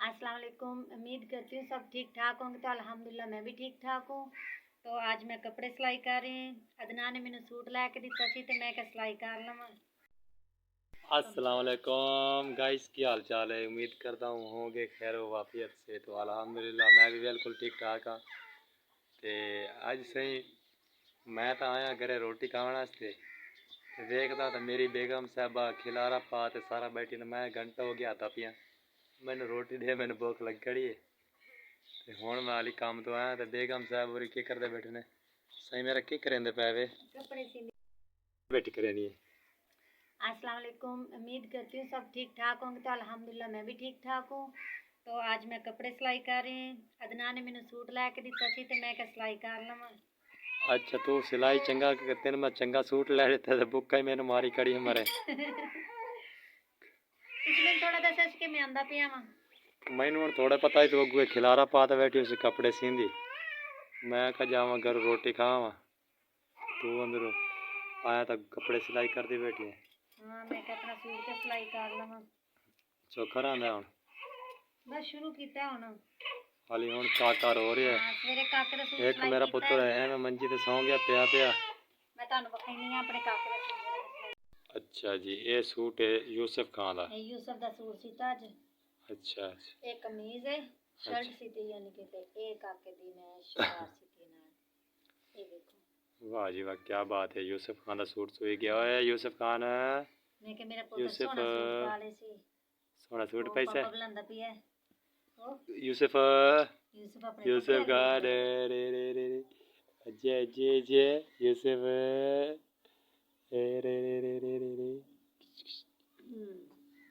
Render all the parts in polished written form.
अस्सलाम वालेकुम। उम्मीद करती हूँ सब ठीक ठाक होंगे। तो अल्हम्दुलिल्लाह मैं भी ठीक ठाक हूँ। तो आज मैं कपड़े सिलाई कर रही हूँ। अदना ने मैंने सूट लैके दिता सी ते मैं क्या सिलाई कर लवां। अस्सलाम वालेकुम गाइस, की हाल चाल है। उम्मीद करता हूँ होंगे खैर वाफियत से। तो अल्हम्दुलिल्लाह मैं भी बिल्कुल ठीक ठाक हाँ। ते अज सही मैं तो आया घरे रोटी खाने वास्ते ते देखदा तो मेरी बेगम साहबा खिलारा पा ते सारा बैठी ने। मैं घंटा हो गया आता पिया मैनू रोटी दे, मैनू भुख लग गई है। ते हुण मैं हाली काम तो आया ते बेगम साहब होरी की करदे बैठे ने। सही मेरा की करेंदे पै वे बैठी करे नहीं। अस्सलाम वालेकुम। उम्मीद करती हूँ सब ठीक ठाक होंगे। तो अल्हम्दुलिल्लाह मैं भी ठीक ठाक हूँ। तो आज मैं कपड़े सिलाई कर रही हूँ। अदना ने मैंने सूट लैके दिता सी ते मैं क्या सिलाई कर लवां। अच्छा तू सिलाई चंगा तेन मैं चंगा सूट लै दिता ते बुक्का ही मैनू मारी कड़ी मरे। इसमें थोड़ा दस कि मैं आंदा पिया वां। मैनू हुण थोड़ा पता ही तो अगुए खिलारा पा ते बैठी उस कपड़े सींदी। मैं क्या जावां घर रोटी खावां, तू अंदर आया तो कपड़े सिलाई करती बैठी है। हाँ मैं क्या अपना सूट ते सिलाई कर लवां। चौखा रहा हुण बस शुरू कीता हुण। हाली हुण काका रो रहा है। हाँ सवेरे काके दा सूट एक सिलाई मेरा कीता पुत्र है। है एवं मंजी ते सौ गया पिया पिया। मैं तुहानू विखानी हां अपने काके दा सूट। अच्छा जी, ये सूट है यूसुफ खान दा। यूसुफ दा सूट सीता अज। अच्छा एक कमीज है, शर्ट सीती यानी कि ते एक काके दी मैं शलवार सीती ना। ये देखो। वाह जी वाह, क्या बात है। यूसुफ खान दा सूट सोई गया है। यूसुफ खान मैं के मेरा पुत्र सोना सूट पा ले सी। सोना सूट ओ पैसा पापा बुलांदा पिया है। ओ यूसुफ यूसुफ अपने यूसुफ कपड़े खान देखदा है। रे रे रे रे अजय अजय अजय यूसुफ रे रे रे रे रे रे रे।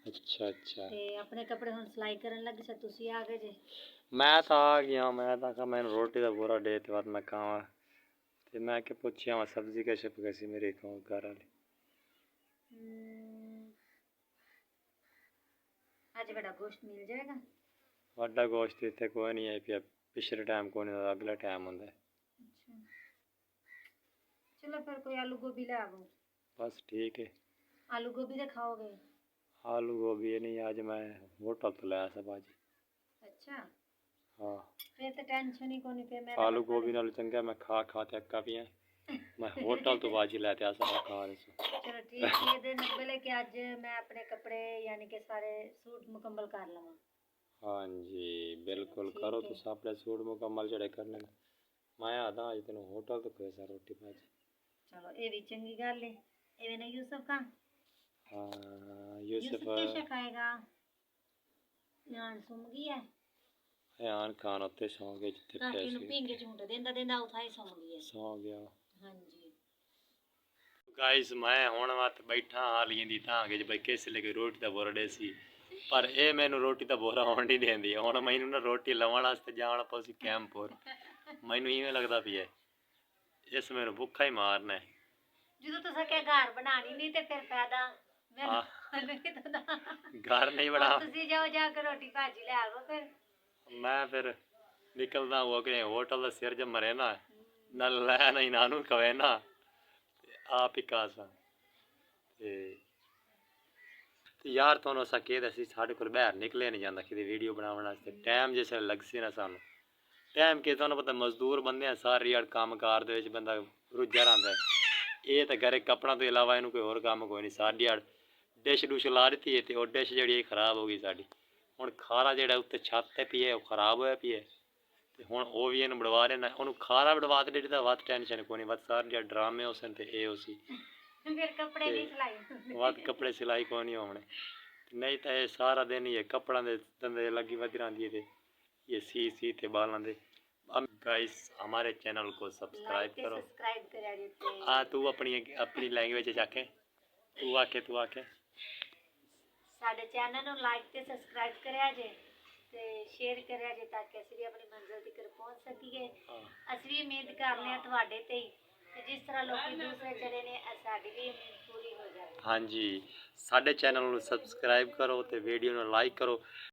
अच्छा अच्छा ते अपने कपड़े हुण सिलाई करन लगे स। तुसी आ गए जे। मैं तो आ गया। मैं तो कहा मैंने रोटी का पूरा डे ते बाद मैं खावा ते मैं क्या पूछिया वहाँ सब्जी कैसे पकासी मेरे गाँव घर वाली। आज बड़ा गोश्त मिल जाएगा। वाडा गोश्त इतने कोई नहीं है पिया। पिछले टाइम को नहीं अगला टाइम होंगे। अच्छा चलो फिर कोई आलू गोभी ले आवो। बस ठीक है। आलू गोभी तो खाओगे। आलू गोभी नहीं आज मैं होटल तो लाया सब आज। अच्छा हाँ फिर तो टेंशन ही कोनी। फिर मैं आलू गोभी नाल चंगा मैं खा खा ते अक्का पिया। मैं होटल तो बाजी लेते आसा खा रहा। चलो ठीक है। दिन बोले कि आज मैं अपने कपड़े यानी कि सारे सूट मुकम्मल कर लवां। हाँ जी बिल्कुल करो तो अपने सूट मुकम्मल जड़े करने। मैं आदा आज तेन होटल तो पैसा रोटी भाजी। चलो ये भी चंगी गल है। ये ना यूसुफ का। हाँ यूसुफ कैसे खाएगा। यान सुम गई है। यान खान उत्ते सौ गए जिथे काकी नु पिंगे झूठ देंदा देंदा उठाई सम गई है। सौ गया। हां जी गाइस मैं हुण मत बैठा हाली दी तां कि भाई किस लगे रोटी दा बोरडे सी। पर ये मैनू रोटी दा बोरा होण नहीं देंदी। हुण मैनू ना रोटी लवण वास्ते जाना पौसी कैंपुर। मैनू इवें लगदा पिया इस मैनू भुखा ही मारना है। ਜਦੋਂ ਤੁਸੀਂ ਕਿ ਘਰ ਬਣਾਣੀ ਨਹੀਂ ਤੇ ਫਿਰ ਫਾਇਦਾ ਮੈਨੂੰ ਕੀ ਪਤਾ। घर नहीं बना ਤੁਸੀਂ ਜਾਓ ਜਾ ਕੇ ਰੋਟੀ ਭਾਜੀ ਲੈ ਆਵੋ ਫਿਰ। मैं फिर निकलदा हुआ कि होटल दा सिर ज मरे ना ना लै ना इनानू खवे ना आप ही कासा यार तुहानू असा कह दसी साढ़े कोल बाहर निकले नहीं जाता कि वीडियो बनाने वास्ते। टाइम जिस लगसी ना सानू टाइम के तुहानू पता मजदूर बंदे हैं सारी यार काम कार दे बंदा रुझा रहा है। ये तो घर कपड़ा तो इलावा इनू कोई होर काम कोई नहीं। सारी यार डिश डुश ला दी है तो डिश जी खराब हो गई साड़ी। हुण खारा जो उत्ते छत पी है खराब होया पी है तो हुण वो भी इन्हू बड़वा रहे ना। उन्होंने खारा बड़वा दे तो वध टेंशन कोई नहीं। वध सारे ड्रामे उस ये उसी फिर कपड़े नहीं सिलाई वध कपड़े सिलाई कोई नहीं होने। नहीं तो ये सारा दिन ये कपड़ा दे धंधे लगी वधी रही है। ये सी थे बालों दे। गाइस हमारे चैनल को सब्सक्राइब करो। हाँ तू अपनी अपनी लैंग्वेज आखे तू आखे साडे चैनल ਨੂੰ ਲਾਈਕ ਤੇ ਸਬਸਕ੍ਰਾਈਬ ਕਰਿਆ ਜੇ ਤੇ ਸ਼ੇਅਰ ਕਰਿਆ ਜੇ ਤਾਂ ਕਿ ਅਸੀਂ ਵੀ ਆਪਣੀ ਮੰਜ਼ਿਲ ਤੱਕ ਪਹੁੰਚ ਸਕੀਏ। ਅਸੀਂ ਵੀ ਉਮੀਦ ਕਰਨੇ ਆ ਤੁਹਾਡੇ ਤੇ ਤੇ ਜਿਸ ਤਰ੍ਹਾਂ ਲੋਕੀ ਦੂਸਰੇ ਚਲੇ ਨੇ ਸਾਡੀ ਵੀ ਉਮੀਦ ਪੂਰੀ ਹੋ ਜਾਵੇ। हाँ जी साडे चैनल ਨੂੰ सब्सक्राइब करो तो वीडियो ਨੂੰ लाइक करो।